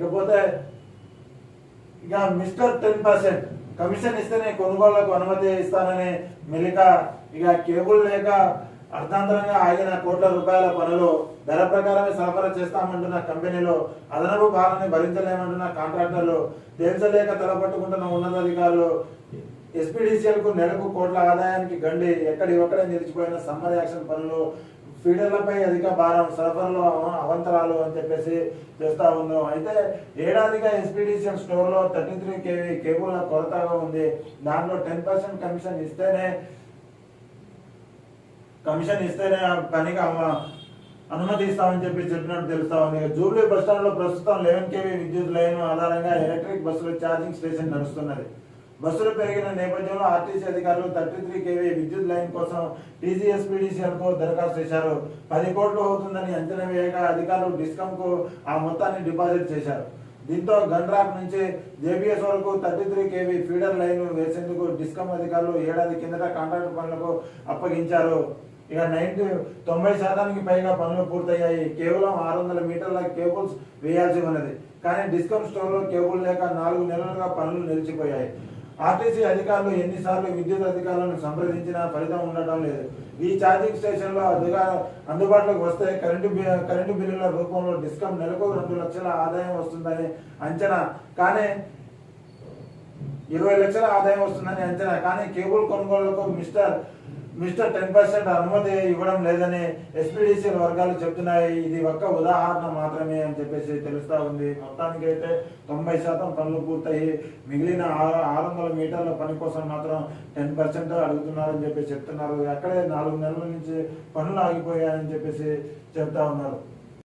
ఇకపోతే ఇక mister 10% commission ఇస్తేనే కొనుగోళ్లకు అనుమతి ఇస్తానని మెలిక. ఇక కేబుల్ లేక అర్థాంతరంగా ఆగిన కోట్ల రూపాయల పనులు ధర ప్రకారమే సరఫరా చేస్తామంటున్న కంపెనీలు, అదనపు భారాన్ని భరించలేమంటున్న కాంట్రాక్టర్లు, తేల్చలేక తలపట్టుకుంటున్న ఉన్నతాధికారులు, ఎస్పీడీసీఎల్ కు నెలకు కోట్ల ఆదాయానికి గండి, ఎక్కడి ఒక్కడే నిలిచిపోయిన సమ్మర్ యాక్షన్ పనులు, ఫీడర్లపై అధిక భారం, సరఫరాలో అవంతరాలు అని చెప్పేసి చేస్తా ఉన్నాం. అయితే ఏడాదిగా ఎస్పీడీసీఎల్ స్టోర్ లో 33 kV కేబుల్ కొరతగా ఉంది. దాంట్లో 10% కమిషన్ ఇస్తేనే పనికి అనుమతి ఇస్తామని చెప్పినట్టు తెలుస్తా ఉంది. జూబ్లీ బస్ స్టాండ్ లో ప్రస్తుతం 11 kV విద్యుత్ లైన్ ఆధారంగా ఎలక్ట్రిక్ బస్సుల ఛార్జింగ్ స్టేషన్ నడుస్తున్నది. బస్సులు పెరిగిన నేపథ్యంలో ఆర్టీసీ అధికారులు 33 kV విద్యుత్ లైన్ కోసం టీజీఎస్పీడీసీఎల్ కు దరఖాస్తు చేశారు. 10 కోట్లు అవుతుందని అంచనా వేయగా అధికారులు డిస్కమ్ కు ఆ మొత్తాన్ని డిపాజిట్ చేశారు. దీంతో గండ్రాక్ నుంచి జేబీఎస్ వరకు 33 kV ఫీడర్ లైన్ వేసేందుకు డిస్కమ్ అధికారులు ఏడాది కిందట కాంట్రాక్ట్ పనులకు అప్పగించారు. ఇక 90% పైగా పనులు పూర్తయ్యాయి. కేవలం 600 మీటర్ల కేబుల్స్ వేయాల్సి ఉన్నది. కానీ డిస్కమ్ స్టోర్ లో కేబుల్ లేక 4 నెలలుగా పనులు నిలిచిపోయాయి. ఆర్టీసీ అధికారులు ఎన్నిసార్లు విద్యుత్ అధికారులను సంప్రదించినా ఫలితం ఉండటం లేదు. ఈ ఛార్జింగ్ స్టేషన్ లో అందుబాటులోకి వస్తే కరెంటు బిల్లుల రూపంలో డిస్కమ్ నెలకు 2 లక్షల ఆదాయం వస్తుందని అంచనా. కానీ 20 లక్షల ఆదాయం వస్తుందని అంచనా. కానీ కేబుల్ కొనుగోళ్లకు మిస్టర్ 10% అనుమతి ఇవ్వడం లేదని ఎస్పీడీసీఎల్ వర్గాలు చెప్తున్నాయి. ఇది ఒక్క ఉదాహరణ మాత్రమే అని చెప్పేసి తెలుస్తా ఉంది. మొత్తానికి అయితే 90% పనులు పూర్తయి మిగిలిన 600 మీటర్ల పని కోసం మాత్రం 10% అడుగుతున్నారని చెప్పి చెప్తున్నారు. అక్కడే 4 నెలల నుంచి పనులు ఆగిపోయాయని చెప్పేసి చెప్తా ఉన్నారు.